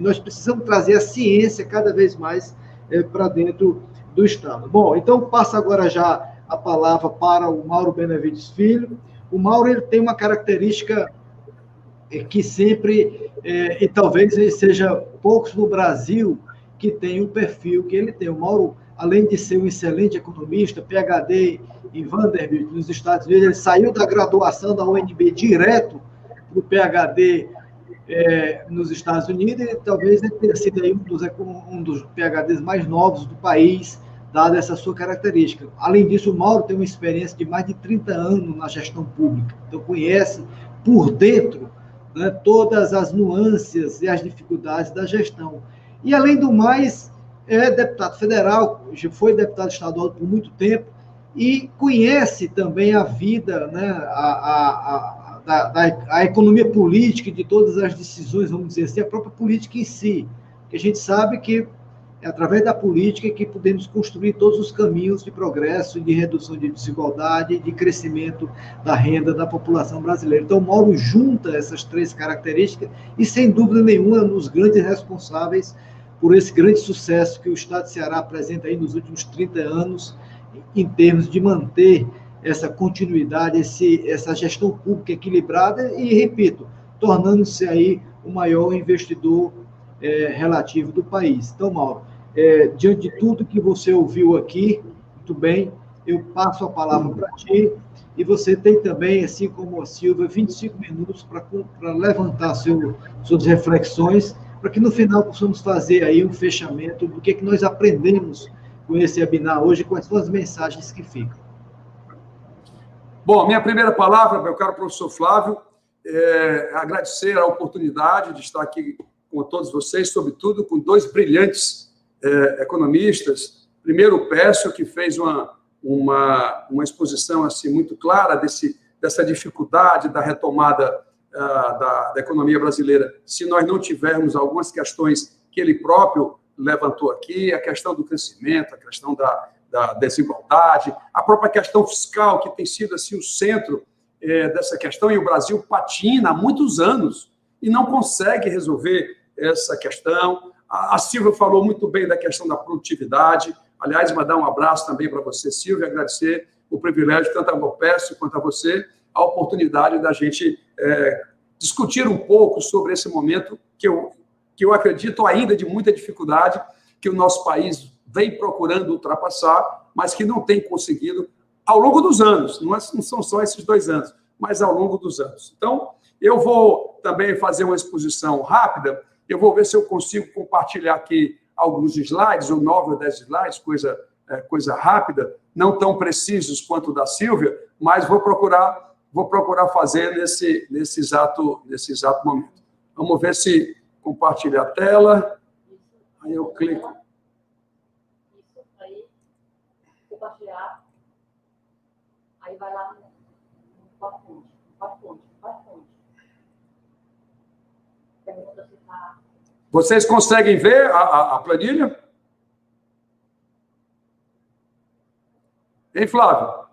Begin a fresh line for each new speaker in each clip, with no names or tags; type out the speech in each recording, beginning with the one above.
Nós precisamos trazer a ciência cada vez mais para dentro do Estado. Bom, então passo agora já a palavra para o Mauro Benevides Filho. O Mauro ele tem uma característica que sempre, e talvez ele seja poucos no Brasil que tem o perfil que ele tem. O Mauro, além de ser um excelente economista, PhD em Vanderbilt, nos Estados Unidos, ele saiu da graduação da UNB direto para o PhD nos Estados Unidos, e talvez ele tenha sido aí um dos PhDs mais novos do país, dada essa sua característica. Além disso, o Mauro tem uma experiência de mais de 30 anos na gestão pública, então conhece por dentro, né, todas as nuances e as dificuldades da gestão. E, além do mais, é deputado federal, foi deputado estadual por muito tempo, e conhece também a vida, né, a economia política, de todas as decisões, vamos dizer assim, a própria política em si. Porque a gente sabe que é através da política que podemos construir todos os caminhos de progresso, de redução de desigualdade, de crescimento da renda da população brasileira. Então, o Mauro junta essas três características e, sem dúvida nenhuma, é um dos grandes responsáveis por esse grande sucesso que o Estado de Ceará apresenta aí nos últimos 30 anos, em termos de manter essa continuidade, essa gestão pública equilibrada e, repito, tornando-se aí o maior investidor relativo do país. Então, Mauro, diante de tudo que você ouviu aqui, muito bem, eu passo a palavra para ti, e você tem também, assim como a Silvia, 25 minutos para levantar suas reflexões, para que no final possamos fazer aí um fechamento do que nós aprendemos com esse webinar hoje, quais são as mensagens que ficam.
Bom, minha primeira palavra, meu caro professor Flávio, é agradecer a oportunidade de estar aqui com todos vocês, sobretudo com dois brilhantes economistas. Primeiro, o Pécio, que fez uma exposição assim, muito clara dessa dificuldade da retomada da economia brasileira, se nós não tivermos algumas questões que ele próprio levantou aqui, a questão do crescimento, a questão da desigualdade, a própria questão fiscal, que tem sido assim, o centro dessa questão, e o Brasil patina há muitos anos e não consegue resolver essa questão. A Silvia falou muito bem da questão da produtividade. Aliás, mandar um abraço também para você, Silvia, agradecer o privilégio, tanto ao Pécio quanto a você, a oportunidade da gente discutir um pouco sobre esse momento que eu acredito ainda de muita dificuldade, que o nosso país vem procurando ultrapassar, mas que não tem conseguido ao longo dos anos. Não são só esses 2 anos, mas ao longo dos anos. Então, eu vou também fazer uma exposição rápida. Eu vou ver se eu consigo compartilhar aqui alguns slides, ou 9 ou 10 slides, coisa rápida, não tão precisos quanto o da Silvia, mas vou procurar fazer nesse exato momento. Vamos ver se compartilha a tela. Aí eu clico.
Isso, aí, compartilhar. Aí vai lá no PowerPoint. Pergunta se está...
Vocês conseguem ver a planilha? Hein, Flávio?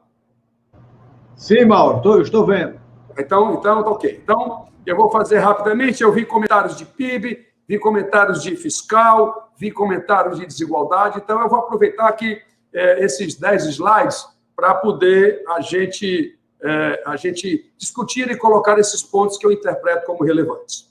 Sim, Mauro, eu estou vendo.
Então, tá ok. Então, eu vou fazer rapidamente. Eu vi comentários de PIB, vi comentários de fiscal, vi comentários de desigualdade. Então, eu vou aproveitar aqui esses 10 slides para poder a gente discutir e colocar esses pontos que eu interpreto como relevantes.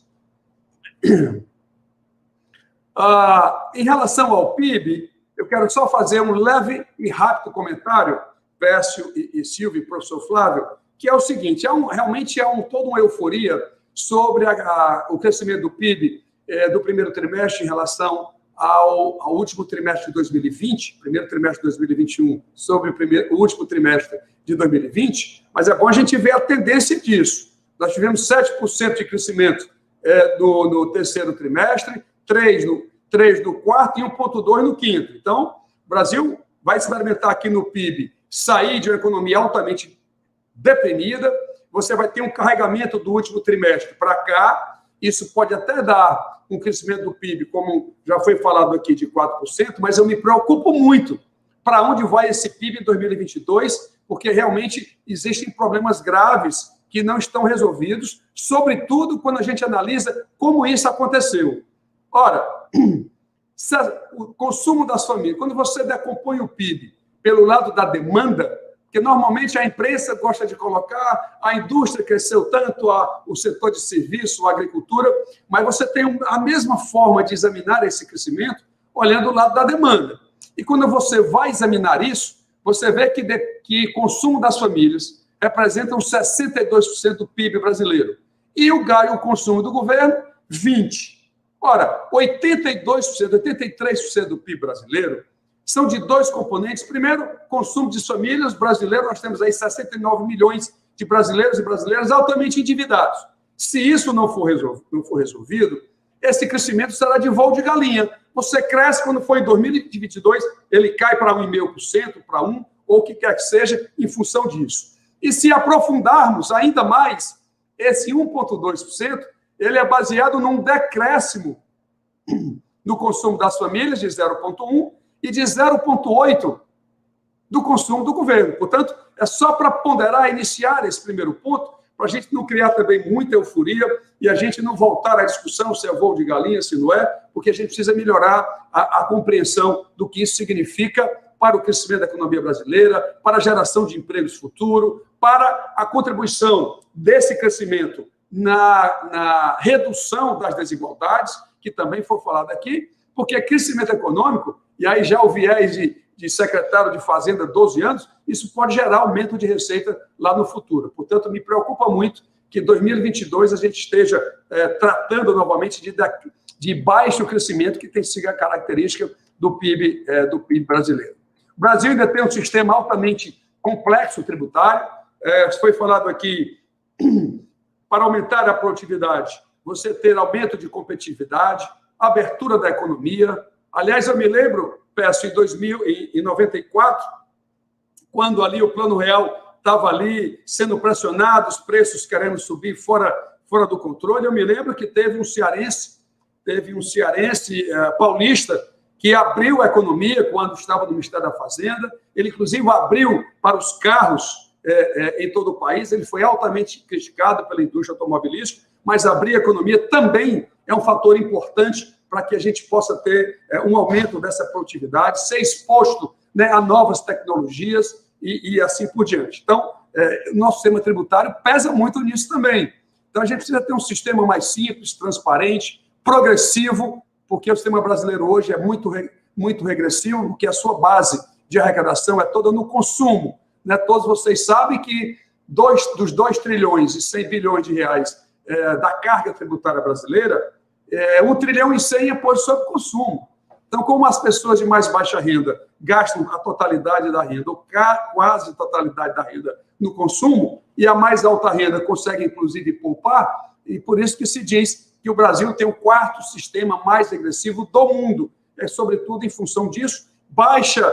Em relação ao PIB, eu quero só fazer um leve e rápido comentário, Pécio e Silvio e professor Flávio, que é o seguinte: realmente toda uma euforia sobre o crescimento do PIB do primeiro trimestre em relação ao último trimestre de 2020, primeiro trimestre de 2021, sobre o último trimestre de 2020, mas é bom a gente ver a tendência disso. Nós tivemos 7% de crescimento no terceiro trimestre, 3% no quarto e 1,2% no quinto. Então, o Brasil vai experimentar aqui no PIB sair de uma economia altamente deprimida, você vai ter um carregamento do último trimestre para cá, isso pode até dar um crescimento do PIB, como já foi falado aqui, de 4%, mas eu me preocupo muito para onde vai esse PIB em 2022, porque realmente existem problemas graves que não estão resolvidos, sobretudo quando a gente analisa como isso aconteceu. Ora, o consumo das famílias, quando você decompõe o PIB pelo lado da demanda, porque normalmente a imprensa gosta de colocar a indústria cresceu tanto, o setor de serviço, a agricultura, mas você tem a mesma forma de examinar esse crescimento olhando o lado da demanda. E quando você vai examinar isso, você vê que o consumo das famílias representa uns 62% do PIB brasileiro. E o consumo do governo, 20%. Ora, 82%, 83% do PIB brasileiro são de dois componentes. Primeiro, consumo de famílias brasileiras. Nós temos aí 69 milhões de brasileiros e brasileiras altamente endividados. Se isso não for resolvido, esse crescimento será de voo de galinha. Você cresce, quando for em 2022, ele cai para 1,5%, para 1%, ou o que quer que seja, em função disso. E se aprofundarmos ainda mais, esse 1,2%, ele é baseado num decréscimo no consumo das famílias, de 0,1%, e de 0,8% do consumo do governo. Portanto, é só para ponderar, iniciar esse primeiro ponto, para a gente não criar também muita euforia e a gente não voltar à discussão se é voo de galinha, se não é, porque a gente precisa melhorar a compreensão do que isso significa para o crescimento da economia brasileira, para a geração de empregos futuro, para a contribuição desse crescimento na redução das desigualdades, que também foi falado aqui, porque crescimento econômico, e aí já o viés de secretário de Fazenda, 12 anos, isso pode gerar aumento de receita lá no futuro. Portanto, me preocupa muito que em 2022 a gente esteja tratando novamente de baixo crescimento, que tem sido a característica do PIB brasileiro. O Brasil ainda tem um sistema altamente complexo tributário. Foi falado aqui, para aumentar a produtividade, você ter aumento de competitividade, abertura da economia. Aliás, eu me lembro, peço, em 94, quando ali o Plano Real estava ali sendo pressionado, os preços querendo subir fora do controle, eu me lembro que teve um cearense paulista que abriu a economia quando estava no Ministério da Fazenda. Ele, inclusive, abriu para os carros em todo o país. Ele foi altamente criticado pela indústria automobilística, mas abrir a economia também é um fator importante para que a gente possa ter um aumento dessa produtividade, ser exposto, né, a novas tecnologias e assim por diante. Então, o nosso sistema tributário pesa muito nisso também. Então, a gente precisa ter um sistema mais simples, transparente, progressivo, porque o sistema brasileiro hoje é muito regressivo, porque a sua base de arrecadação é toda no consumo. Né? Todos vocês sabem que dos 2 trilhões e 100 bilhões de reais da carga tributária brasileira, 1 trilhão e 100 é posto sobre consumo. Então, como as pessoas de mais baixa renda gastam a totalidade da renda, ou quase a totalidade da renda no consumo, e a mais alta renda consegue, inclusive, poupar, e por isso que se diz que o Brasil tem o 4º sistema mais regressivo do mundo. Sobretudo em função disso, baixa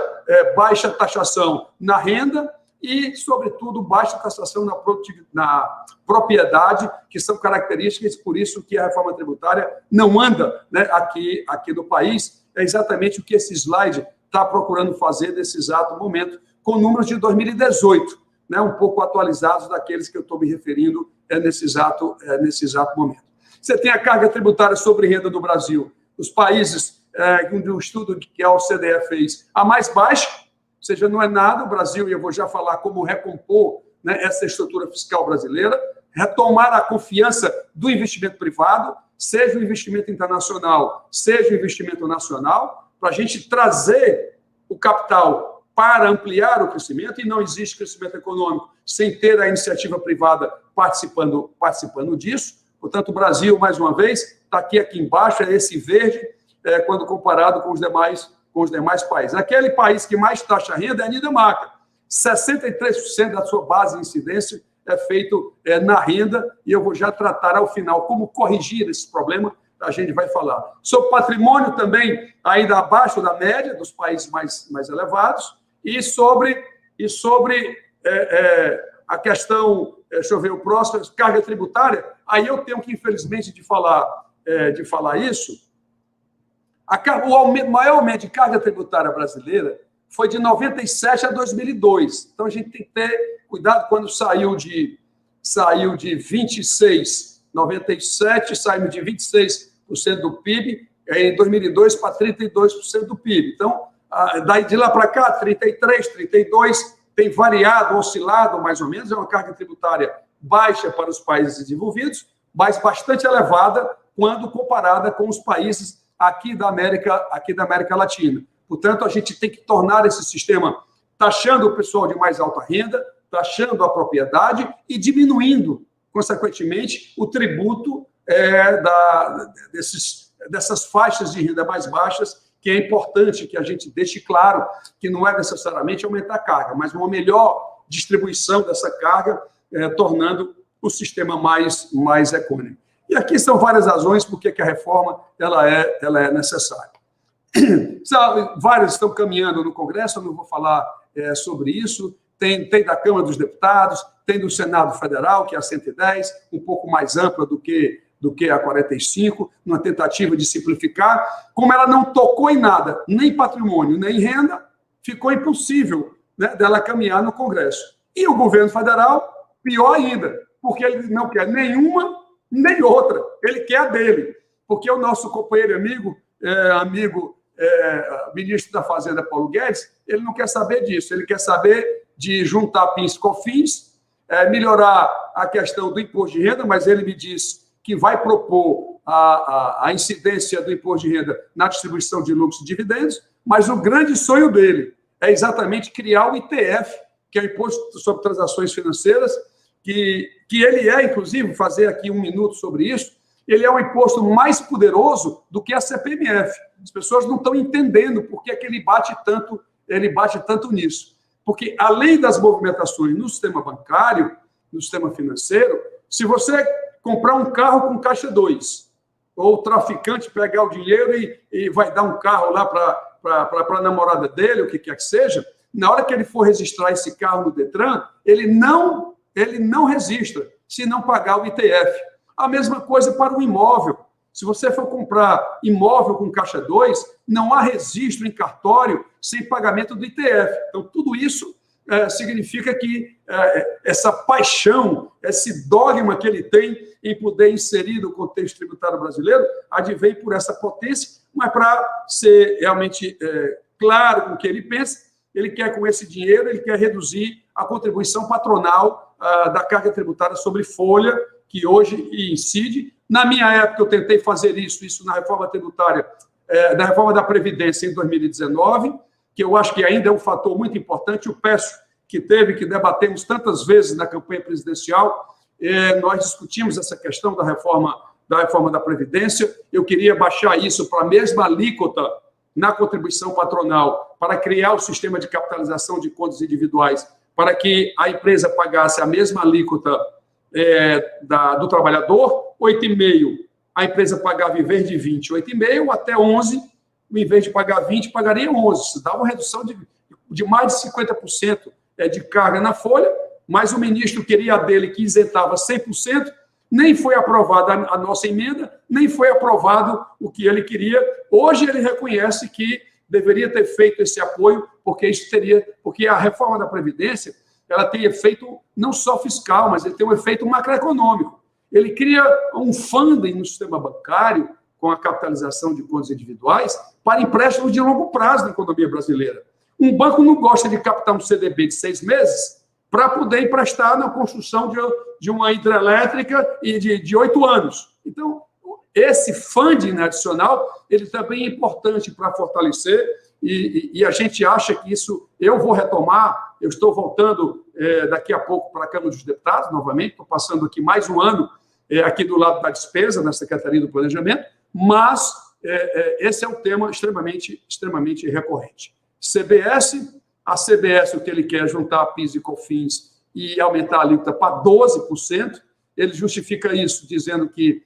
taxação na renda e, sobretudo, baixa taxação na propriedade, que são características, por isso que a reforma tributária não anda, né, aqui no país. É exatamente o que esse slide está procurando fazer nesse exato momento, com números de 2018, né, um pouco atualizados daqueles que eu estou me referindo nesse exato momento. Você tem a carga tributária sobre renda do Brasil, os países, um estudo que a OCDE fez, a mais baixa, ou seja, não é nada. O Brasil, e eu vou já falar como recompor, né, essa estrutura fiscal brasileira, retomar a confiança do investimento privado, seja o investimento internacional, seja o investimento nacional, para a gente trazer o capital para ampliar o crescimento, e não existe crescimento econômico sem ter a iniciativa privada participando disso. Portanto, o Brasil, mais uma vez, está aqui embaixo, é esse verde, quando comparado com os demais países. Aquele país que mais taxa renda é a Dinamarca. 63% da sua base de incidência é feito na renda, e eu vou já tratar ao final como corrigir esse problema, a gente vai falar. Sobre patrimônio também, ainda abaixo da média dos países mais elevados, e sobre a questão, deixa eu ver o próximo, carga tributária, aí eu tenho que, infelizmente, de falar isso. O maior aumento de carga tributária brasileira foi de 97 a 2002. Então, a gente tem que ter cuidado quando saiu de 26, 97, saímos de 26% do PIB em 2002 para 32% do PIB. Então, daí de lá para cá, 33, 32, tem variado, oscilado mais ou menos, é uma carga tributária baixa para os países desenvolvidos, mas bastante elevada quando comparada com os países aqui da América Latina. Portanto, a gente tem que tornar esse sistema taxando o pessoal de mais alta renda, taxando a propriedade e diminuindo, consequentemente, o tributo dessas faixas de renda mais baixas, que é importante que a gente deixe claro que não é necessariamente aumentar a carga, mas uma melhor distribuição dessa carga, tornando o sistema mais econômico. E aqui são várias razões por que a reforma ela é necessária. Várias estão caminhando no Congresso, eu não vou falar sobre isso. Tem da Câmara dos Deputados, tem do Senado Federal, que é a 110, um pouco mais ampla do que a 45, numa tentativa de simplificar. Como ela não tocou em nada, nem patrimônio, nem renda, ficou impossível, né, dela caminhar no Congresso. E o governo federal, pior ainda, porque ele não quer nenhuma nem outra, ele quer a dele. Porque o nosso companheiro amigo ministro da Fazenda, Paulo Guedes, ele não quer saber disso, ele quer saber de juntar PIS e COFINS, melhorar a questão do imposto de renda, mas ele me disse que vai propor a incidência do imposto de renda na distribuição de lucros e dividendos, mas o grande sonho dele é exatamente criar o ITF, que é o Imposto sobre Transações Financeiras, que ele inclusive, fazer aqui um minuto sobre isso, ele é um imposto mais poderoso do que a CPMF. As pessoas não estão entendendo por que ele bate tanto nisso. Porque, além das movimentações no sistema bancário, no sistema financeiro, se você comprar um carro com caixa 2, ou o traficante pegar o dinheiro e vai dar um carro lá para a namorada dele, o que quer que seja, na hora que ele for registrar esse carro no Detran, ele não registra se não pagar o ITF. A mesma coisa para o imóvel. Se você for comprar imóvel com caixa 2, não há registro em cartório sem pagamento do ITF. Então, tudo isso significa que essa paixão, esse dogma que ele tem em poder inserir no contexto tributário brasileiro, advém por essa potência, mas para ser realmente claro com o que ele pensa, ele quer, com esse dinheiro, ele quer reduzir a contribuição patronal da carga tributária sobre folha, que hoje incide. Na minha época, eu tentei fazer isso na reforma tributária, na reforma da Previdência em 2019, que eu acho que ainda é um fator muito importante. O peço que debatemos tantas vezes na campanha presidencial, nós discutimos essa questão da reforma da Previdência. Eu queria baixar isso para a mesma alíquota na contribuição patronal, para criar o sistema de capitalização de contas individuais, para que a empresa pagasse a mesma alíquota do trabalhador, 8,5%, a empresa pagava em vez de 20, 8,5%, até 11%, em vez de pagar 20, pagaria 11%. Isso dava uma redução de mais de 50% de carga na folha, mas o ministro queria a dele, que isentava 100%, nem foi aprovada a nossa emenda, nem foi aprovado o que ele queria. Hoje ele reconhece que deveria ter feito esse apoio, porque a reforma da Previdência ela tem efeito não só fiscal, mas ele tem um efeito macroeconômico. Ele cria um funding no sistema bancário, com a capitalização de contas individuais, para empréstimos de longo prazo na economia brasileira. Um banco não gosta de captar um CDB de 6 meses para poder emprestar na construção de uma hidrelétrica e de 8 anos. Então, esse funding adicional, ele também é importante para fortalecer, e a gente acha que isso, eu vou retomar, eu estou voltando daqui a pouco para a Câmara dos Deputados, novamente, estou passando aqui mais um ano aqui do lado da despesa, na Secretaria do Planejamento, mas esse é um tema extremamente recorrente. A CBS, o que ele quer é juntar PIS e COFINS e aumentar a alíquota para 12%, ele justifica isso dizendo que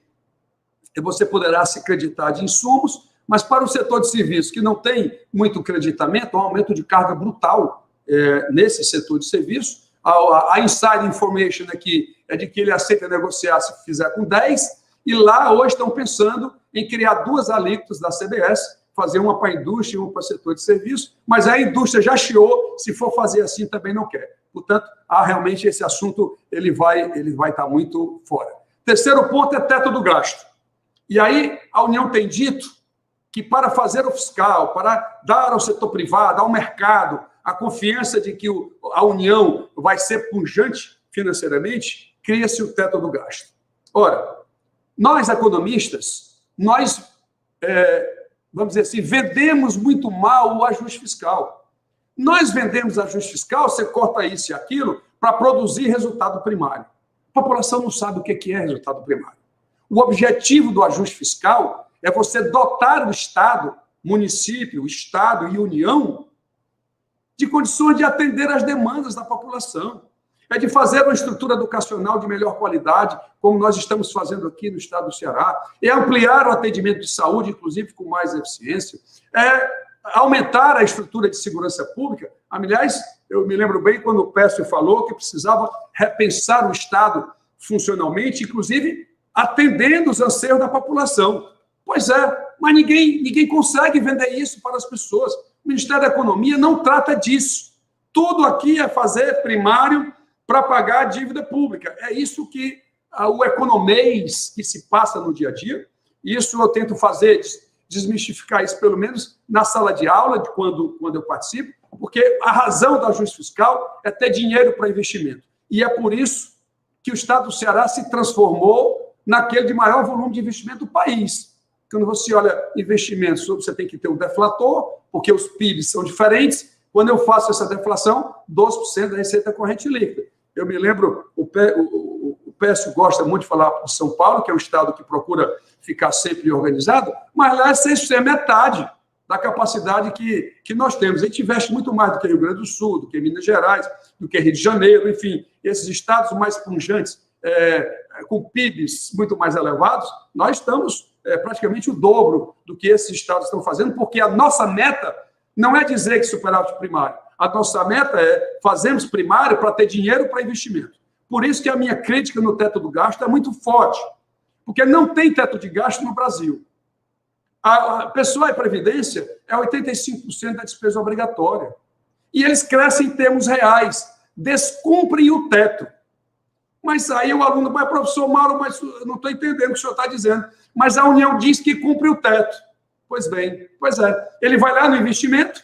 você poderá se creditar de insumos, mas para o setor de serviços, que não tem muito creditamento, há um aumento de carga brutal nesse setor de serviços. A inside information aqui é de que ele aceita negociar se fizer com 10%, e lá hoje estão pensando em criar 2 alíquotas da CBS, fazer uma para a indústria e uma para o setor de serviços, mas a indústria já chiou, se for fazer assim também não quer. Portanto, realmente esse assunto ele vai estar muito fora. Terceiro ponto é teto do gasto. E aí a União tem dito que para fazer o fiscal, para dar ao setor privado, ao mercado, a confiança de que a União vai ser pujante financeiramente, cria-se o teto do gasto. Ora, nós, economistas, vamos dizer assim, vendemos muito mal o ajuste fiscal. Nós vendemos ajuste fiscal, você corta isso e aquilo, para produzir resultado primário. A população não sabe o que é resultado primário. O objetivo do ajuste fiscal é você dotar o Estado, município, Estado e União de condições de atender às demandas da população. É de fazer uma estrutura educacional de melhor qualidade, como nós estamos fazendo aqui no estado do Ceará. É ampliar o atendimento de saúde, inclusive com mais eficiência. É aumentar a estrutura de segurança pública. Aliás, eu me lembro bem quando o Pécio falou que precisava repensar o Estado funcionalmente, inclusive atendendo os anseios da população. Pois é, mas ninguém consegue vender isso para as pessoas. O Ministério da Economia não trata disso. Tudo aqui é fazer primário para pagar a dívida pública. É isso que o economês que se passa no dia a dia. Isso eu tento fazer, desmistificar isso, pelo menos na sala de aula, quando eu participo, porque a razão do ajuste fiscal é ter dinheiro para investimento. E é por isso que o Estado do Ceará se transformou naquele de maior volume de investimento do país. Quando você olha investimentos, você tem que ter um deflator, porque os PIBs são diferentes. Quando eu faço essa deflação, 12% da receita corrente líquida. Eu me lembro, o Pécio gosta muito de falar de São Paulo, que é um estado que procura ficar sempre organizado, mas lá isso é metade da capacidade que nós temos. A gente investe muito mais do que Rio Grande do Sul, do que Minas Gerais, do que Rio de Janeiro, enfim, esses estados mais pujantes, com PIBs muito mais elevados, nós estamos praticamente o dobro do que esses estados estão fazendo, porque a nossa meta não é dizer que superávit primário. A nossa meta é fazermos primário para ter dinheiro para investimento. Por isso que a minha crítica no teto do gasto é muito forte, porque não tem teto de gasto no Brasil. A pessoa e previdência é 85% da despesa obrigatória. E eles crescem em termos reais, descumprem o teto. Mas aí o aluno vai, professor Mauro, mas eu não estou entendendo o que o senhor está dizendo. Mas a União diz que cumpre o teto. Pois bem, ele vai lá no investimento,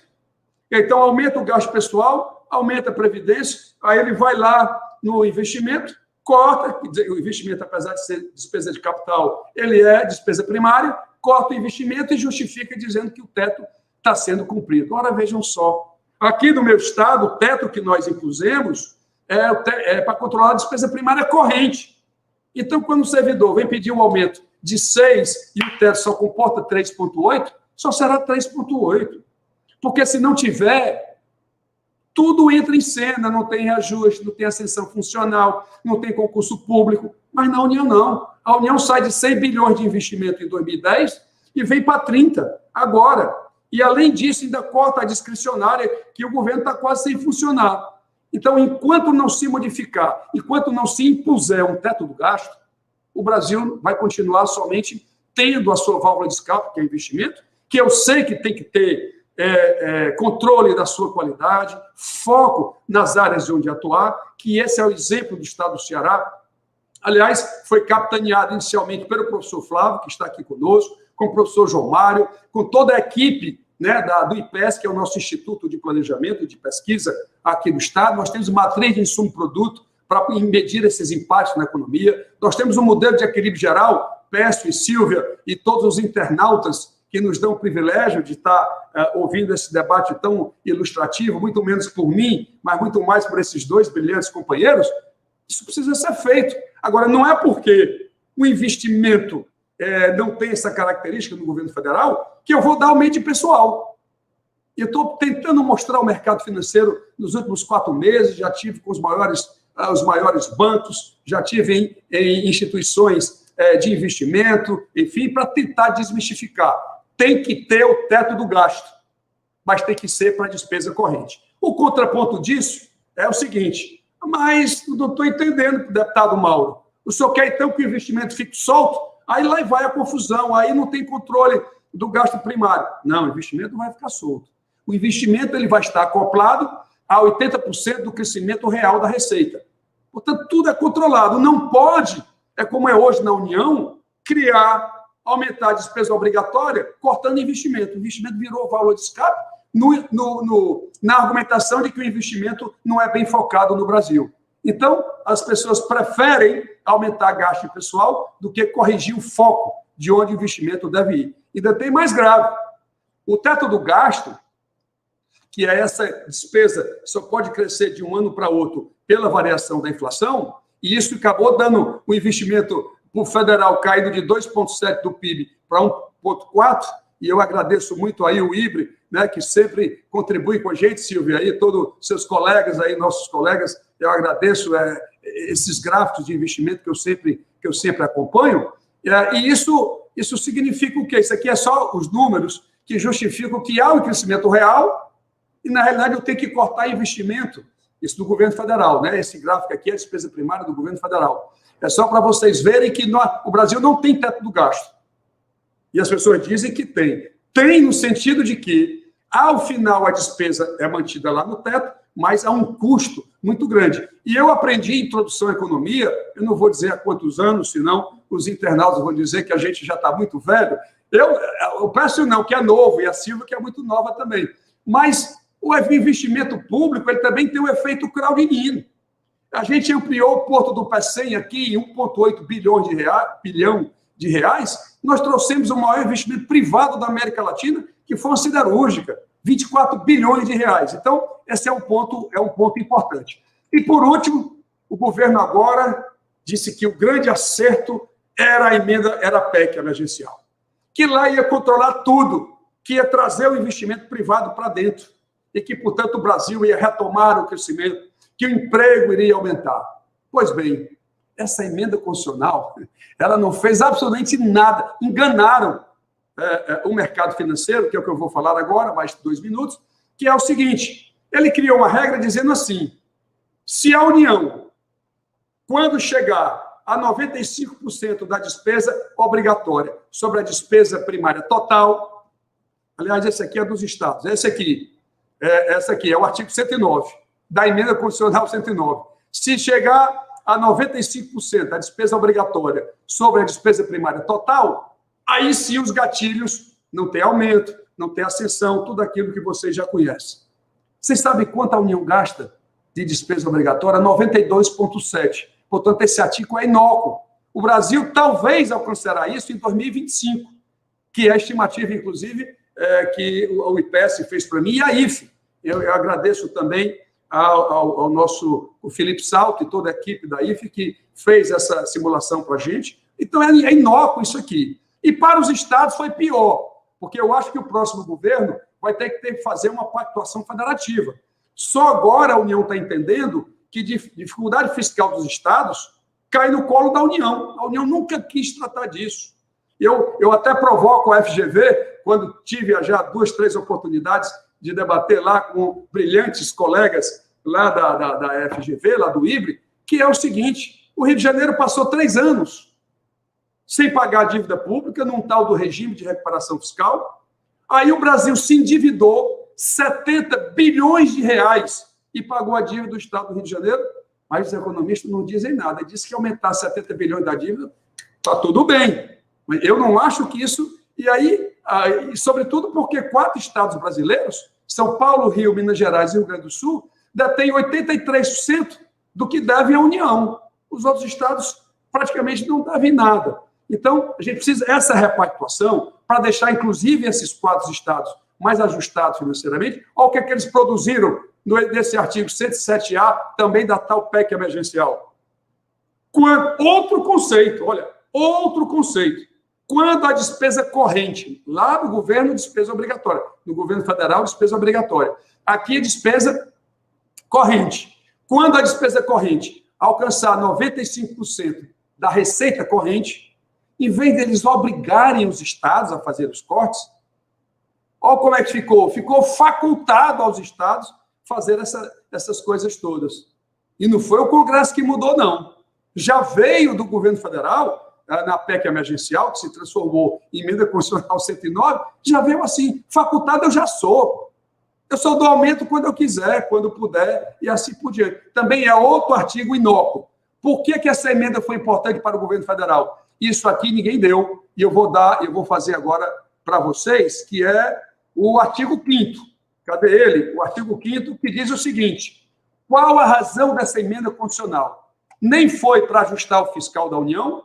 então aumenta o gasto pessoal, aumenta a previdência, aí ele vai lá no investimento, corta, o investimento, apesar de ser despesa de capital, ele é despesa primária, corta o investimento e justifica dizendo que o teto está sendo cumprido. Ora, vejam só, aqui no meu estado, o teto que nós impusemos é para controlar a despesa primária corrente. Então, quando o servidor vem pedir um aumento de 6 e o teto só comporta 3,8, só será 3,8. Porque se não tiver, tudo entra em cena, não tem reajuste, não tem ascensão funcional, não tem concurso público. Mas na União, não. A União sai de 100 bilhões de investimento em 2010 e vem para 30 agora. E, além disso, ainda corta a discricionária, que o governo está quase sem funcionar. Então, enquanto não se modificar, enquanto não se impuser um teto do gasto, o Brasil vai continuar somente tendo a sua válvula de escape, que é investimento, que eu sei que tem que ter controle da sua qualidade, foco nas áreas de onde atuar, que esse é o exemplo do estado do Ceará. Aliás, foi capitaneado inicialmente pelo professor Flávio, que está aqui conosco, com o professor João Mário, com toda a equipe do IPES, que é o nosso Instituto de Planejamento e de Pesquisa aqui do estado. Nós temos matriz de insumo-produto para medir esses impactos na economia. Nós temos um modelo de equilíbrio geral, Pécio e Silvia e todos os internautas que nos dão o privilégio de estar ouvindo esse debate tão ilustrativo, muito menos por mim, mas muito mais por esses dois brilhantes companheiros. Isso precisa ser feito. Agora, não é porque o investimento não tem essa característica no governo federal que eu vou dar aumento de pessoal. Eu estou tentando mostrar o mercado financeiro nos últimos 4 meses, já tive com os maiores bancos, já tive em instituições de investimento, enfim, para tentar desmistificar. Tem que ter o teto do gasto, mas tem que ser para a despesa corrente. O contraponto disso é o seguinte, mas não estou entendendo, deputado Mauro. O senhor quer, então, que o investimento fique solto? Aí lá vai a confusão, aí não tem controle do gasto primário. Não, o investimento não vai ficar solto. O investimento ele vai estar acoplado a 80% do crescimento real da receita. Portanto, tudo é controlado. Não pode, como é hoje na União, criar aumentar a despesa obrigatória, cortando investimento. O investimento virou valor de escape na argumentação de que o investimento não é bem focado no Brasil. Então, as pessoas preferem aumentar gasto pessoal do que corrigir o foco de onde o investimento deve ir. E ainda tem mais grave. O teto do gasto, que é essa despesa que só pode crescer de um ano para outro pela variação da inflação, e isso acabou dando o investimento para o federal caindo de 2,7% do PIB para 1,4%, e eu agradeço muito aí o IBRE, né, que sempre contribui com a gente, Silvia, aí, todos os seus colegas, aí, nossos colegas, eu agradeço esses gráficos de investimento que eu sempre acompanho, e isso significa o quê? Isso aqui é só os números que justificam que há um crescimento real e, na realidade, eu tenho que cortar investimento, isso do governo federal, né? Esse gráfico aqui é a despesa primária do governo federal. É só para vocês verem que o Brasil não tem teto do gasto. E as pessoas dizem que tem. Tem no sentido de que, ao final, a despesa é mantida lá no teto, mas há um custo muito grande. E eu aprendi introdução à economia, eu não vou dizer há quantos anos, senão os internautas vão dizer que a gente já está muito velho. Eu peço não, que é novo, e a Silvia, que é muito nova também. Mas o investimento público ele também tem um efeito crowdinino. A gente ampliou o Porto do Pecém aqui em 1,8 bilhão de reais. Nós trouxemos o maior investimento privado da América Latina, que foi uma siderúrgica, 24 bilhões de reais. Então, esse é um ponto importante. E, por último, o governo agora disse que o grande acerto era a PEC emergencial, que lá ia controlar tudo, que ia trazer o investimento privado para dentro e que, portanto, o Brasil ia retomar o crescimento, que o emprego iria aumentar. Pois bem, essa emenda constitucional, ela não fez absolutamente nada. Enganaram o mercado financeiro, que é o que eu vou falar agora, mais de 2 minutos, que é o seguinte, ele criou uma regra dizendo assim, se a União, quando chegar a 95% da despesa obrigatória sobre a despesa primária total, aliás, esse aqui é dos estados, essa aqui é o artigo 109, da emenda constitucional 109. Se chegar a 95% da despesa obrigatória sobre a despesa primária total, aí sim os gatilhos não tem aumento, não tem ascensão, tudo aquilo que vocês já conhecem. Vocês sabem quanto a União gasta de despesa obrigatória? 92,7%. Portanto, esse artigo é inócuo. O Brasil talvez alcançará isso em 2025, que é a estimativa, inclusive, que o IPES fez para mim, e a IFE. Eu agradeço também ao nosso o Felipe Salto e toda a equipe da IFE que fez essa simulação para a gente. Então, é inócuo isso aqui. E para os estados foi pior, porque eu acho que o próximo governo vai ter que fazer uma pactuação federativa. Só agora a União está entendendo que dificuldade fiscal dos estados cai no colo da União. A União nunca quis tratar disso. Eu até provoco a FGV, quando tive já 2, 3 oportunidades de debater lá com brilhantes colegas lá da FGV, lá do IBRE, que é o seguinte, o Rio de Janeiro passou 3 anos sem pagar a dívida pública, num tal do regime de recuperação fiscal. Aí o Brasil se endividou 70 bilhões de reais e pagou a dívida do Estado do Rio de Janeiro, mas os economistas não dizem nada. Dizem que aumentar 70 bilhões da dívida, está tudo bem. Mas eu não acho que isso... E aí, sobretudo porque 4 estados brasileiros, São Paulo, Rio, Minas Gerais e Rio Grande do Sul, detêm 83% do que devem à União. Os outros estados praticamente não devem nada. Então, a gente precisa essa repactuação para deixar, inclusive, esses 4 estados mais ajustados financeiramente. Olha o que eles produziram nesse artigo 107A, também da tal PEC emergencial. Outro conceito, quando a despesa corrente, lá no governo, despesa obrigatória, no governo federal, despesa obrigatória. Aqui é despesa corrente. Quando a despesa corrente alcançar 95% da receita corrente, em vez deles obrigarem os estados a fazer os cortes, olha como é que ficou. Ficou facultado aos estados fazer essas coisas todas. E não foi o Congresso que mudou, não. Já veio do governo federal, na PEC emergencial, que se transformou em emenda constitucional 109, já veio assim, facultado eu já sou. Eu só dou aumento quando eu quiser, quando puder, e assim por diante. Também é outro artigo inócuo. Por que essa emenda foi importante para o governo federal? Isso aqui ninguém deu, e eu vou fazer agora para vocês, que é o artigo 5º. Cadê ele? O artigo 5º, que diz o seguinte: qual a razão dessa emenda constitucional? Nem foi para ajustar o fiscal da União,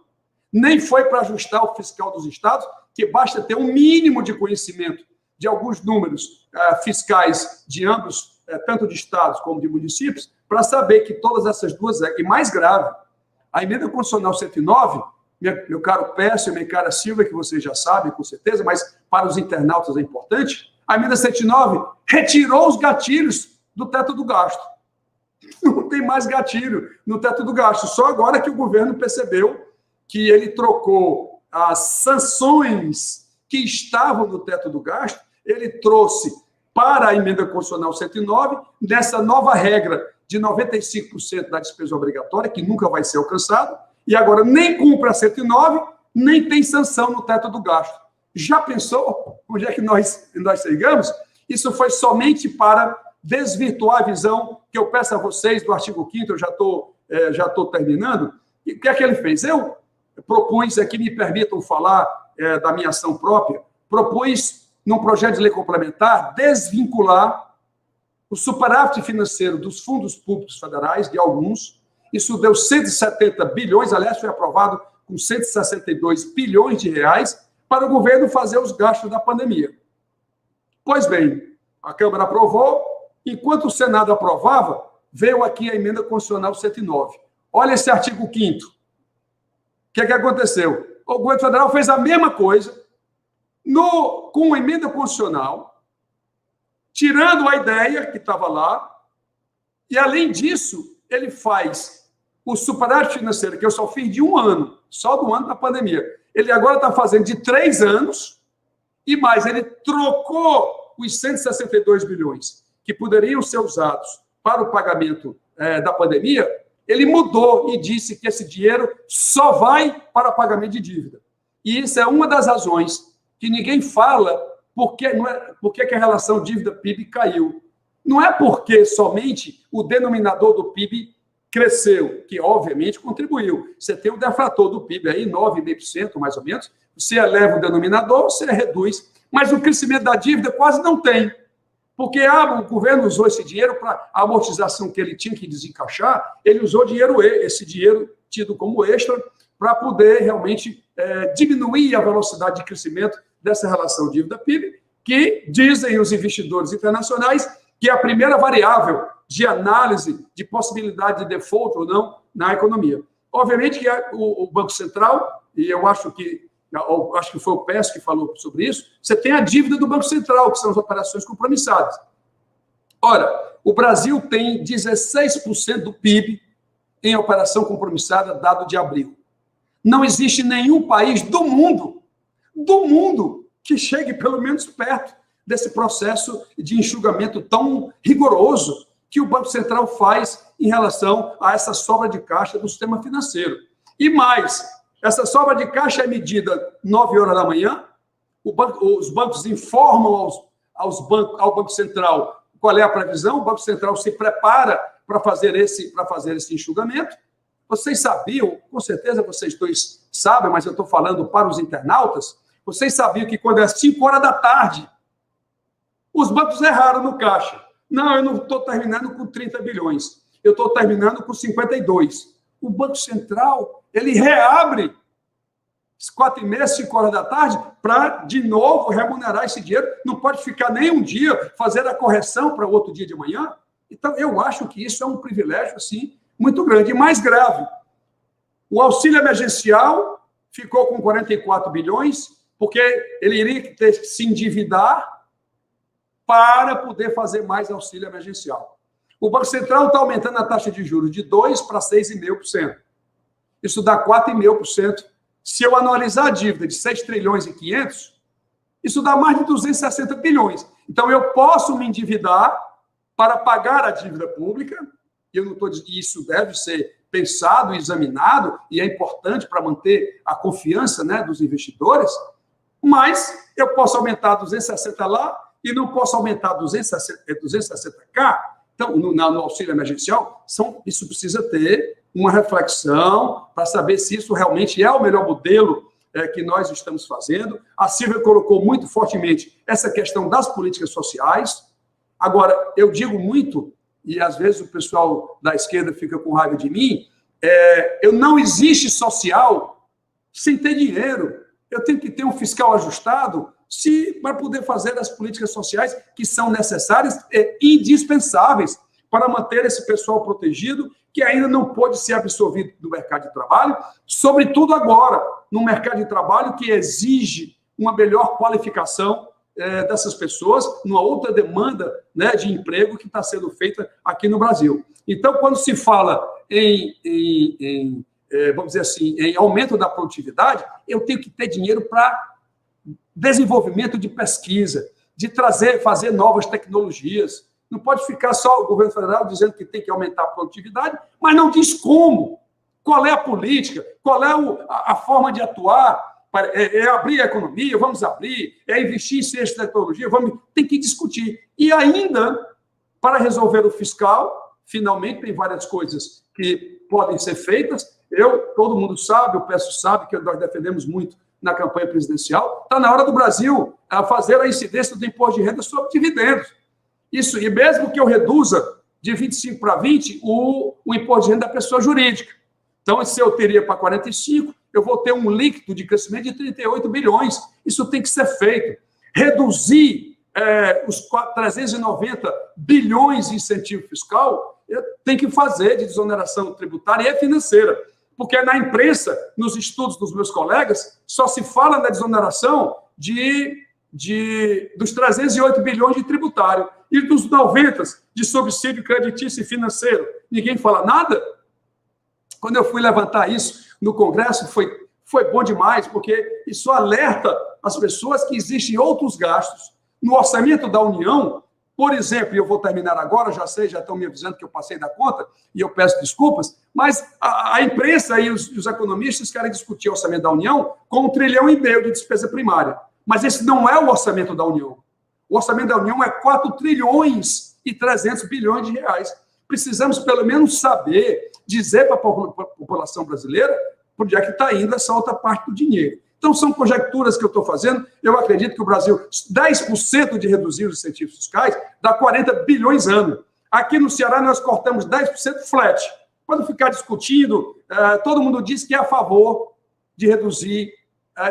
nem foi para ajustar o fiscal dos estados, que basta ter um mínimo de conhecimento de alguns números fiscais de ambos, tanto de estados como de municípios, para saber que todas essas duas... E mais grave, a emenda constitucional 109, meu caro Pécio e minha cara Silva, que vocês já sabem, com certeza, mas para os internautas é importante, a emenda 109 retirou os gatilhos do teto do gasto. Não tem mais gatilho no teto do gasto. Só agora que o governo percebeu que ele trocou as sanções que estavam no teto do gasto, ele trouxe para a emenda constitucional 109, nessa nova regra de 95% da despesa obrigatória, que nunca vai ser alcançada, e agora nem cumpre a 109, nem tem sanção no teto do gasto. Já pensou onde é que nós chegamos? Isso foi somente para desvirtuar a visão que eu peço a vocês do artigo 5º, eu já estou terminando. E o que é que ele fez? Eu propus, aqui me permitam falar da minha ação própria, propus, num projeto de lei complementar, desvincular o superávit financeiro dos fundos públicos federais, de alguns. Isso deu 170 bilhões, aliás, foi aprovado com 162 bilhões de reais, para o governo fazer os gastos da pandemia. Pois bem, a Câmara aprovou, enquanto o Senado aprovava, veio aqui a emenda constitucional 109. Olha esse artigo 5º. O que é que aconteceu? O governo federal fez a mesma coisa com a emenda constitucional, tirando a ideia que estava lá, e, além disso, ele faz o superávit financeiro, que eu só fiz de 1 ano, só do ano da pandemia. Ele agora está fazendo de 3 anos, e mais, ele trocou os 162 bilhões que poderiam ser usados para o pagamento da pandemia, ele mudou e disse que esse dinheiro só vai para pagamento de dívida. E isso é uma das razões que ninguém fala por que a relação dívida-PIB caiu. Não é porque somente o denominador do PIB cresceu, que obviamente contribuiu. Você tem o deflator do PIB aí, 9,5% mais ou menos, você eleva o denominador, você reduz, mas o crescimento da dívida quase não tem. Porque o governo usou esse dinheiro para a amortização que ele tinha que desencaixar, ele usou esse dinheiro tido como extra, para poder realmente diminuir a velocidade de crescimento dessa relação dívida-PIB, que dizem os investidores internacionais que é a primeira variável de análise de possibilidade de default ou não na economia. Obviamente que o Banco Central, e eu acho que foi o Pécio que falou sobre isso, você tem a dívida do Banco Central, que são as operações compromissadas. Ora, o Brasil tem 16% do PIB em operação compromissada, dado de abril. Não existe nenhum país do mundo, que chegue pelo menos perto desse processo de enxugamento tão rigoroso que o Banco Central faz em relação a essa sobra de caixa do sistema financeiro. E mais, essa sobra de caixa é medida 9 horas da manhã, os bancos informam ao Banco Central qual é a previsão, o Banco Central se prepara para fazer esse enxugamento. Vocês sabiam, com certeza vocês dois sabem, mas eu estou falando para os internautas, vocês sabiam que quando é 5 horas da tarde, os bancos erraram no caixa. Não, eu não estou terminando com 30 bilhões, eu estou terminando com 52. O Banco Central, ele reabre às 4h30, 5 horas da tarde, para, de novo, remunerar esse dinheiro. Não pode ficar nem um dia, fazer a correção para o outro dia de manhã. Então, eu acho que isso é um privilégio, assim, muito grande. E mais grave, o auxílio emergencial ficou com 44 bilhões, porque ele iria ter que se endividar para poder fazer mais auxílio emergencial. O Banco Central está aumentando a taxa de juros de 2% para 6,5%. Isso dá 4,5%. Se eu anualizar a dívida de 6 trilhões e 500, isso dá mais de 260 bilhões. Então, eu posso me endividar para pagar a dívida pública, e eu não estou dizendo que isso deve ser pensado e examinado, e é importante para manter a confiança, né, dos investidores, mas eu posso aumentar 260 lá e não posso aumentar 260K, Então, no auxílio emergencial, isso precisa ter uma reflexão para saber se isso realmente é o melhor modelo que nós estamos fazendo. A Silvia colocou muito fortemente essa questão das políticas sociais. Agora, eu digo muito, e às vezes o pessoal da esquerda fica com raiva de mim, não existe social sem ter dinheiro. Eu tenho que ter um fiscal ajustado para poder fazer as políticas sociais que são necessárias e indispensáveis para manter esse pessoal protegido, que ainda não pode ser absorvido do mercado de trabalho, sobretudo agora, no mercado de trabalho que exige uma melhor qualificação dessas pessoas, numa outra demanda, né, de emprego que está sendo feita aqui no Brasil. Então, quando se fala vamos dizer assim, em aumento da produtividade, eu tenho que ter dinheiro para desenvolvimento de pesquisa, de fazer novas tecnologias. Não pode ficar só o governo federal dizendo que tem que aumentar a produtividade, mas não diz como, qual é a política, qual é a forma de atuar. É abrir a economia, vamos abrir, é investir em ciência e tecnologia, tem que discutir. E ainda, para resolver o fiscal, finalmente tem várias coisas que podem ser feitas. Todo mundo sabe, o PES sabe, que nós defendemos muito na campanha presidencial. Está na hora do Brasil fazer a incidência do imposto de renda sobre dividendos. Isso, e mesmo que eu reduza de 25 para 20 o imposto de renda da pessoa jurídica. Então, se eu teria para 45, eu vou ter um líquido de crescimento de 38 bilhões. Isso tem que ser feito. Reduzir os 390 bilhões de incentivo fiscal, tem que fazer de desoneração tributária e financeira. Porque na imprensa, nos estudos dos meus colegas, só se fala na desoneração dos 308 bilhões de tributário e dos 90 de subsídio creditício e financeiro. Ninguém fala nada? Quando eu fui levantar isso no Congresso, foi bom demais, porque isso alerta as pessoas que existem outros gastos. No orçamento da União, por exemplo, e eu vou terminar agora, já estão me avisando que eu passei da conta, e eu peço desculpas, mas a imprensa e os economistas querem discutir o orçamento da União com 1,5 trilhão de despesa primária. Mas esse não é o orçamento da União. O orçamento da União é 4 trilhões e 300 bilhões de reais. Precisamos, pelo menos, saber, dizer para a população brasileira por onde é que está indo essa outra parte do dinheiro. Então, são conjecturas que eu estou fazendo. Eu acredito que o Brasil, 10% de reduzir os incentivos fiscais, dá 40 bilhões ano. Aqui no Ceará, nós cortamos 10% flat. Quando ficar discutindo, todo mundo diz que é a favor de reduzir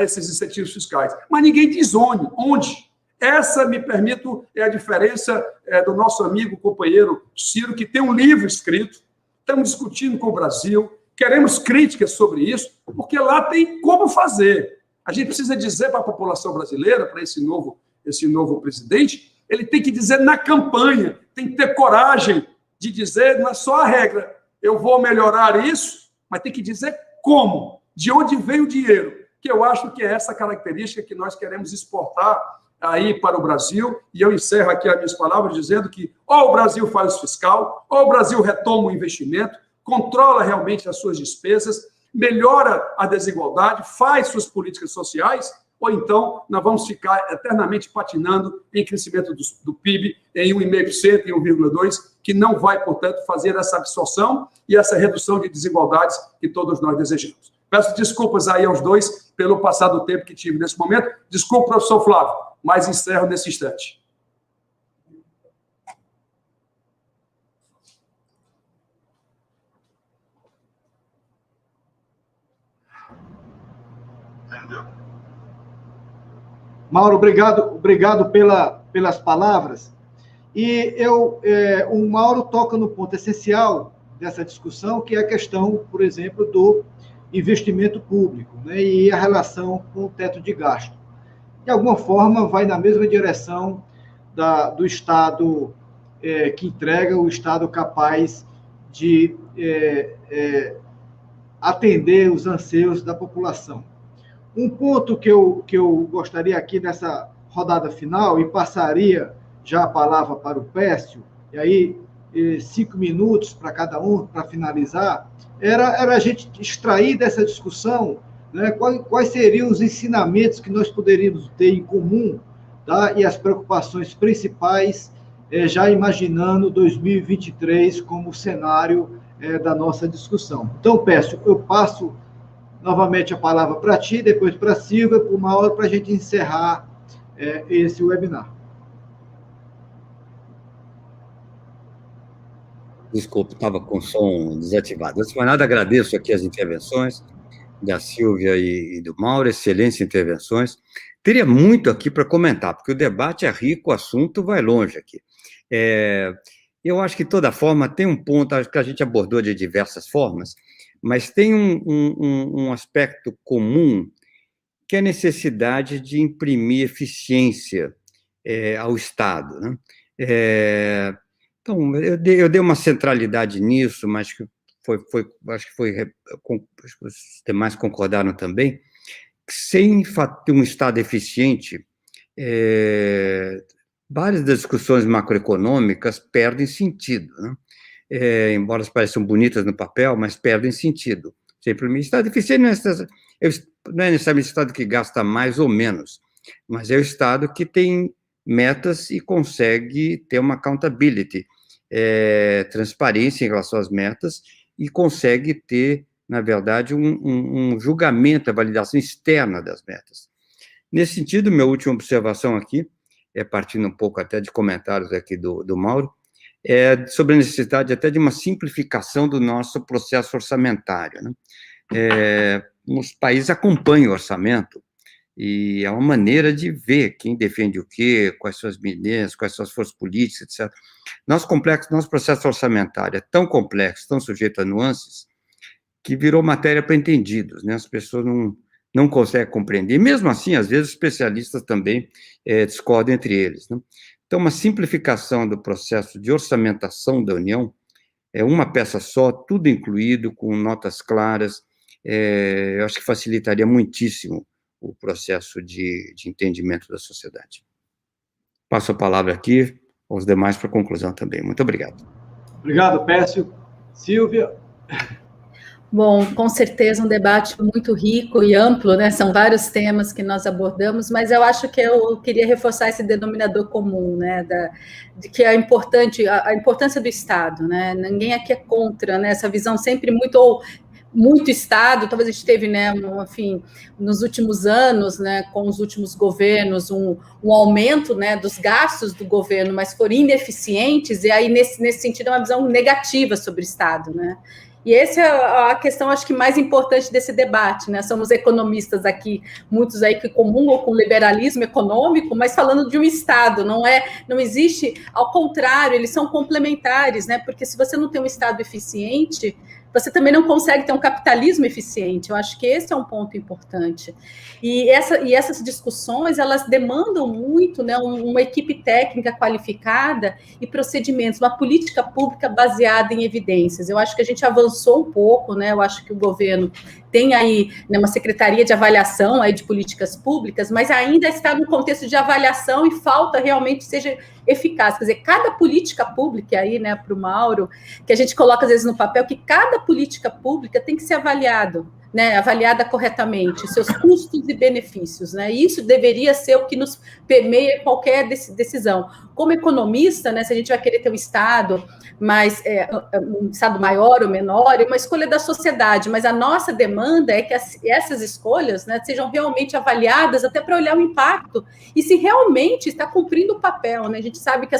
esses incentivos fiscais. Mas ninguém diz onde. Essa, me permito, é a diferença do nosso amigo, companheiro Ciro, que tem um livro escrito. Estamos discutindo com o Brasil, queremos críticas sobre isso, porque lá tem como fazer. A gente precisa dizer para a população brasileira, para esse novo presidente, ele tem que dizer na campanha, tem que ter coragem de dizer, não é só a regra, eu vou melhorar isso, mas tem que dizer como, de onde veio o dinheiro, que eu acho que é essa característica que nós queremos exportar aí para o Brasil, e eu encerro aqui as minhas palavras dizendo que ou o Brasil faz o fiscal, ou o Brasil retoma o investimento, controla realmente as suas despesas, melhora a desigualdade, faz suas políticas sociais, ou então nós vamos ficar eternamente patinando em crescimento do PIB em 1,5%, em 1,2%, que não vai, portanto, fazer essa absorção e essa redução de desigualdades que todos nós desejamos. Peço desculpas aí aos dois pelo passado tempo que tive nesse momento. Desculpe, professor Flávio, mas encerro nesse instante.
Mauro, obrigado pelas palavras. E o Mauro toca no ponto essencial dessa discussão, que é a questão, por exemplo, do investimento público, né, e a relação com o teto de gasto. De alguma forma, vai na mesma direção do Estado que entrega, o Estado capaz de atender os anseios da população. Um ponto que eu gostaria aqui nessa rodada final, e passaria já a palavra para o Pécio, e aí 5 minutos para cada um, para finalizar, era a gente extrair dessa discussão, né, quais seriam os ensinamentos que nós poderíamos ter em comum, tá, e as preocupações principais já imaginando 2023 como cenário da nossa discussão. Então, Pércio, eu passo novamente a palavra para ti, depois para a Silvia, por uma hora, para a gente encerrar esse webinar.
Desculpe, estava com o som desativado. Antes de mais nada, agradeço aqui as intervenções da Silvia e do Mauro, excelentes intervenções. Teria muito aqui para comentar, porque o debate é rico, o assunto vai longe aqui. Eu acho que, de toda forma, tem um ponto, acho que a gente abordou de diversas formas, mas tem um aspecto comum, que é a necessidade de imprimir eficiência ao Estado, né? Então, eu dei uma centralidade nisso, mas acho que os demais concordaram também, que sem ter um Estado eficiente, várias das discussões macroeconômicas perdem sentido, né? Embora elas pareçam bonitas no papel, mas perdem sentido. Sempre o Estado eficiente não é necessariamente o Estado que gasta mais ou menos, mas é o Estado que tem metas e consegue ter uma accountability, transparência em relação às metas, e consegue ter, na verdade, um julgamento, a validação externa das metas. Nesse sentido, minha última observação aqui, partindo um pouco até de comentários aqui do Mauro, sobre a necessidade até de uma simplificação do nosso processo orçamentário, né? Os países acompanham o orçamento, e é uma maneira de ver quem defende o quê, quais são as medidas, quais são as forças políticas, etc. Nosso processo orçamentário é tão complexo, tão sujeito a nuances, que virou matéria para entendidos, né? As pessoas não conseguem compreender. E mesmo assim, às vezes, os especialistas também discordam entre eles, né? Então, uma simplificação do processo de orçamentação da União, uma peça só, tudo incluído, com notas claras, eu acho que facilitaria muitíssimo o processo de entendimento da sociedade. Passo a palavra aqui aos demais para conclusão também. Muito obrigado.
Obrigado, Pércio. Silvia?
Bom, com certeza um debate muito rico e amplo, né? São vários temas que nós abordamos, mas eu acho que eu queria reforçar esse denominador comum, né? De que é importante, a importância do Estado, né? Ninguém aqui é contra, né? Essa visão sempre muito Estado, talvez a gente teve, né, enfim, nos últimos anos, né, com os últimos governos, um aumento, né, dos gastos do governo, mas foram ineficientes, e aí, nesse sentido, é uma visão negativa sobre o Estado, né? E essa é a questão, acho que, mais importante desse debate, né? Somos economistas aqui, muitos aí que comungam com o liberalismo econômico, mas falando de um Estado, não existe, ao contrário, eles são complementares, né? Porque se você não tem um Estado eficiente, você também não consegue ter um capitalismo eficiente. Eu acho que esse é um ponto importante. E essas discussões, elas demandam muito, né, uma equipe técnica qualificada e procedimentos, uma política pública baseada em evidências. Eu acho que a gente avançou um pouco, né? Eu acho que o governo tem aí, né, uma secretaria de avaliação aí de políticas públicas, mas ainda está no contexto de avaliação e falta realmente seja eficaz. Quer dizer, cada política pública aí, né, para o Mauro, que a gente coloca às vezes no papel, que cada política pública tem que ser avaliada corretamente, seus custos e benefícios, né? E isso deveria ser o que nos permeia qualquer decisão. Como economista, né, se a gente vai querer ter um Estado um Estado maior ou menor, é uma escolha da sociedade, mas a nossa demanda é que essas escolhas, né, sejam realmente avaliadas até para olhar o impacto e se realmente está cumprindo o papel, né? A gente sabe que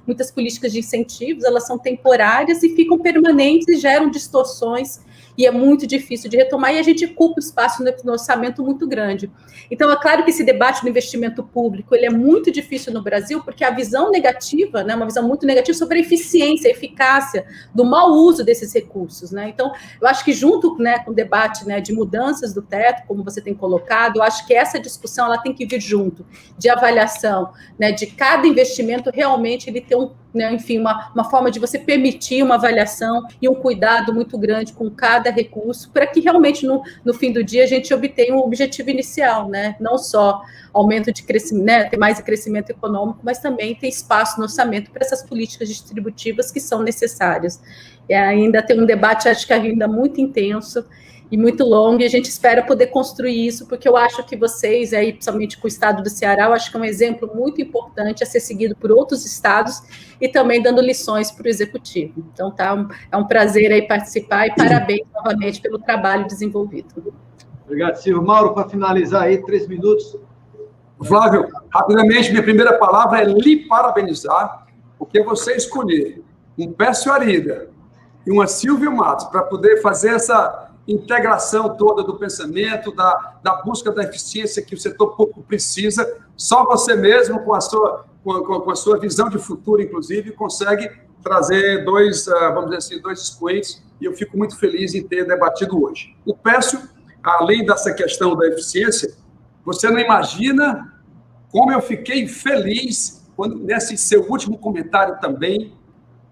muitas políticas de incentivos, elas são temporárias e ficam permanentes e geram distorções, e é muito difícil de retomar, e a gente ocupa espaço no orçamento muito grande. Então, é claro que esse debate do investimento público, ele é muito difícil no Brasil, porque a visão negativa, né, uma visão muito negativa sobre a eficiência, a eficácia do mau uso desses recursos, né? Então, eu acho que junto, né, com o debate, né, de mudanças do teto, como você tem colocado, eu acho que essa discussão, ela tem que vir junto, de avaliação, né, de cada investimento realmente ele ter enfim, uma forma de você permitir uma avaliação e um cuidado muito grande com cada recurso, para que realmente, no fim do dia, a gente obtenha um objetivo inicial, né? Não só aumento de crescimento, né, ter mais crescimento econômico, mas também ter espaço no orçamento para essas políticas distributivas que são necessárias. E ainda tem um debate, acho que ainda muito intenso, e muito longa, e a gente espera poder construir isso, porque eu acho que vocês, aí, principalmente com o estado do Ceará, eu acho que é um exemplo muito importante a ser seguido por outros estados e também dando lições para o executivo. Então, é um prazer aí participar e parabéns novamente pelo trabalho desenvolvido.
Obrigado, Silvio. Mauro, para finalizar aí, 3 minutos.
Flávio, rapidamente, minha primeira palavra é lhe parabenizar, porque você escolher um Pécio Arida e uma Silvia Matos para poder fazer essa integração toda do pensamento, da busca da eficiência que o setor público precisa, só você mesmo, com a sua visão de futuro, inclusive, consegue trazer vamos dizer assim, dois expoentes, e eu fico muito feliz em ter debatido hoje. O Pécio, além dessa questão da eficiência, você não imagina como eu fiquei feliz nesse seu último comentário também,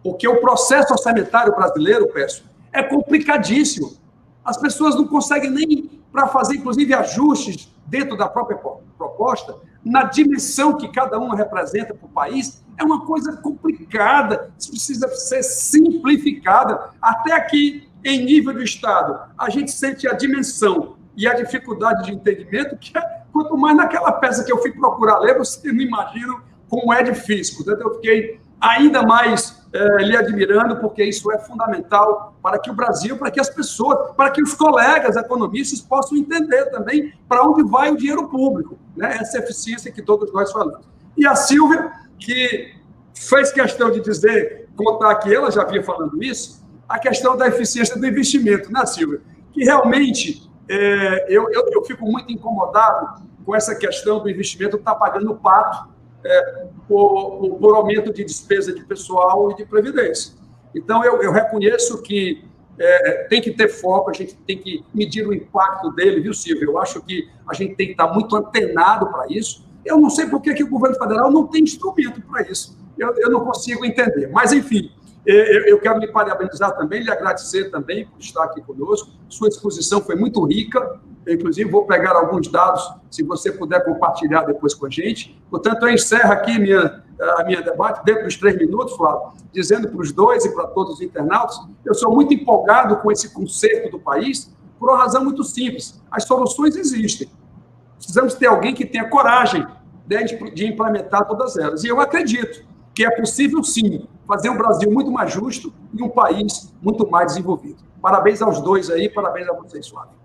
porque o processo orçamentário brasileiro, Pécio, é complicadíssimo. As pessoas não conseguem nem para fazer, inclusive, ajustes dentro da própria proposta, na dimensão que cada uma representa para o país, é uma coisa complicada, precisa ser simplificada. Até aqui, em nível do Estado, a gente sente a dimensão e a dificuldade de entendimento, que quanto mais naquela peça que eu fui procurar ler, vocês não imaginam como é difícil. Portanto, eu fiquei ainda mais lhe admirando, porque isso é fundamental para que o Brasil, para que as pessoas, para que os colegas economistas possam entender também para onde vai o dinheiro público, né? Essa eficiência que todos nós falamos. E a Silvia, que fez questão de contar que ela já vinha falando isso, a questão da eficiência do investimento, né, Silvia? Que realmente eu fico muito incomodado com essa questão do investimento estar pagando o pato por aumento de despesa de pessoal e de previdência. Então, eu reconheço que tem que ter foco, a gente tem que medir o impacto dele, viu, Silvio? Eu acho que a gente tem que estar muito antenado para isso. Eu não sei por que o governo federal não tem instrumento para isso. Eu não consigo entender. Mas, enfim, eu quero lhe parabenizar também, lhe agradecer também por estar aqui conosco. Sua exposição foi muito rica. Eu, inclusive, vou pegar alguns dados, se você puder compartilhar depois com a gente. Portanto, eu encerro aqui a minha debate, dentro dos 3 minutos, Flávio, dizendo para os dois e para todos os internautas, eu sou muito empolgado com esse conserto do país, por uma razão muito simples. As soluções existem. Precisamos ter alguém que tenha coragem de implementar todas elas. E eu acredito que é possível, sim, fazer um Brasil muito mais justo e um país muito mais desenvolvido. Parabéns aos dois aí, parabéns a vocês, Flávio.